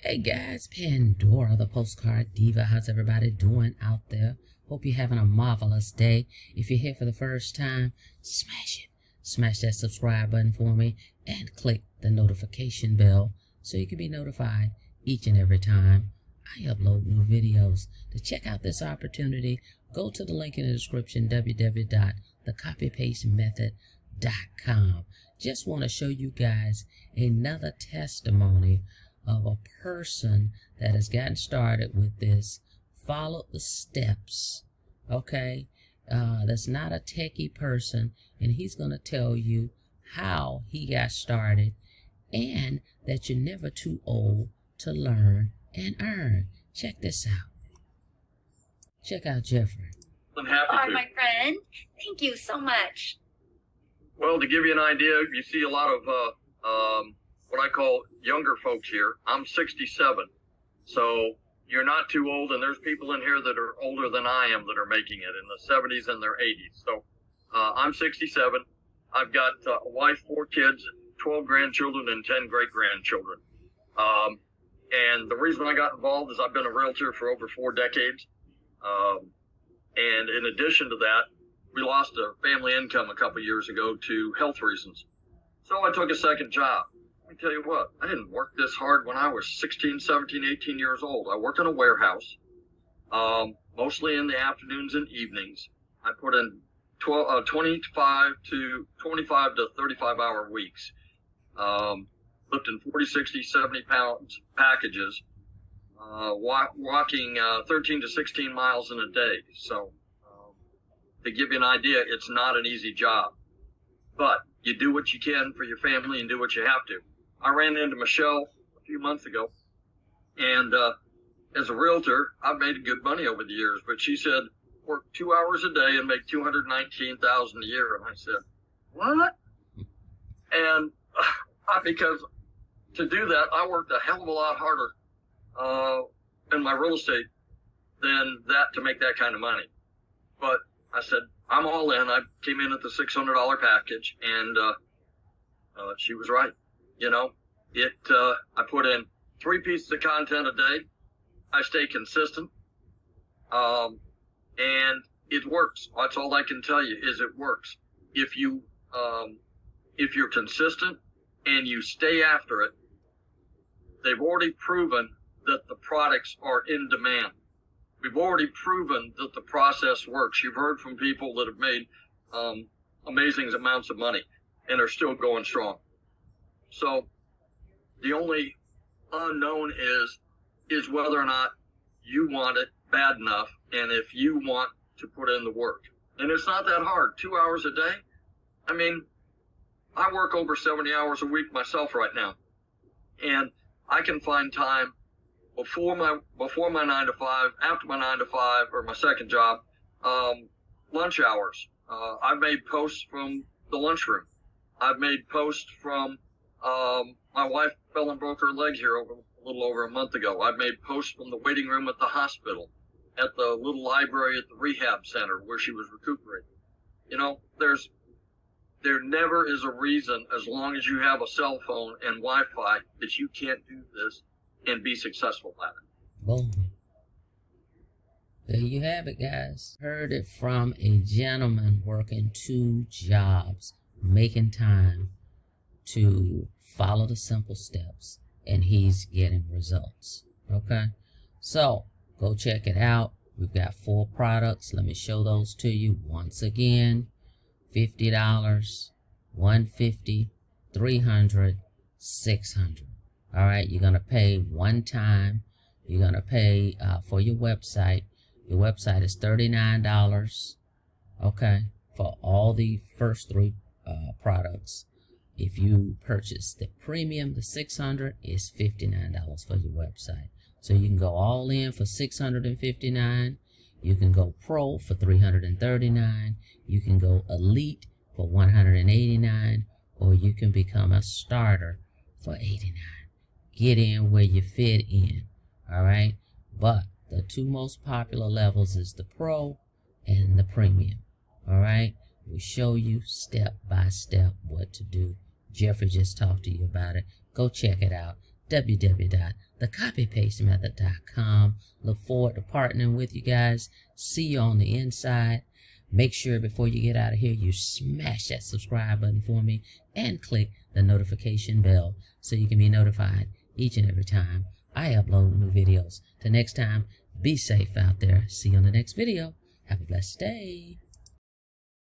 Hey guys, Pandora, the postcard diva. How's everybody doing out there? Hope you're having a marvelous day. If you're here for the first time, smash it. Smash that subscribe button for me and click the notification bell so you can be notified each and every time I upload new videos. To check out this opportunity, go to the link in the description, www.thecopypastemethod.com. Just want to show you guys another testimony of a person that has gotten started with this. Follow the steps, okay? That's not a techie person, and he's going to tell you how he got started and that you're never too old to learn and earn. Check this out. Check out Jeffrey. I'm happy Hi, to. my friend. Thank you so much. Well, to give you an idea, you see a lot of what I call younger folks here. I'm 67, so you're not too old, and there's people in here that are older than I am that are making it in the 70s and their 80s. So I'm 67. I've got a wife, 4 kids, 12 grandchildren, and 10 great-grandchildren. And the reason I got involved is I've been a realtor for over 4 decades. And in addition to that, we lost a family income a couple years ago to health reasons. So I took a second job. Let me tell you what, I didn't work this hard when I was 16, 17, 18 years old. I worked in a warehouse, mostly in the afternoons and evenings. I put in 25 to 35 hour weeks, lifting 40, 60, 70 pounds packages, walking 13 to 16 miles in a day. So to give you an idea, it's not an easy job, but you do what you can for your family and do what you have to. I ran into Michelle a few months ago, and as a realtor, I've made good money over the years, but she said, work 2 hours a day and make $219,000 a year. And I said, what? And because to do that, I worked a hell of a lot harder in my real estate than that to make that kind of money. But I said, I'm all in. I came in at the $600 package, and she was right. You know, I put in 3 pieces of content a day. I stay consistent, and it works. That's all I can tell you is it works. If you're consistent and you stay after it, they've already proven that the products are in demand. We've already proven that the process works. You've heard from people that have made amazing amounts of money and are still going strong. So the only unknown is whether or not you want it bad enough and if you want to put in the work. And it's not that hard. 2 hours a day. I mean, I work over 70 hours a week myself right now. And I can find time before my 9 to 5, after my 9 to 5, or my second job, lunch hours. I've made posts from the lunchroom. I've made posts from, my wife fell and broke her leg here a little over a month ago. I've made posts from the waiting room at the hospital, at the little library at the rehab center where she was recuperating. You know, there never is a reason, as long as you have a cell phone and Wi-Fi, that you can't do this and be successful at it. Boom. There you have it, guys. Heard it from a gentleman working 2 jobs, making time to follow the simple steps, and he's getting results. Okay? So, go check it out. We've got 4 products. Let me show those to you once again. $50, $150, $300, $600. All right, you're going to pay one time. You're going to pay for your website. Your website is $39, okay, for all the first 3 products. If you purchase the premium, the $600, is $59 for your website. So you can go all in for $659. You can go pro for $339. You can go elite for $189, or you can become a starter for $89. Get in where you fit in, all right? But the 2 most popular levels is the pro and the premium, all right? We show you step by step what to do. Jeffrey just talked to you about it. Go check it out. www.thecopypastemethod.com. Look forward to partnering with you guys. See you on the inside. Make sure before you get out of here, you smash that subscribe button for me and click the notification bell so you can be notified each and every time I upload new videos. Till next time, be safe out there. See you on the next video. Have a blessed day.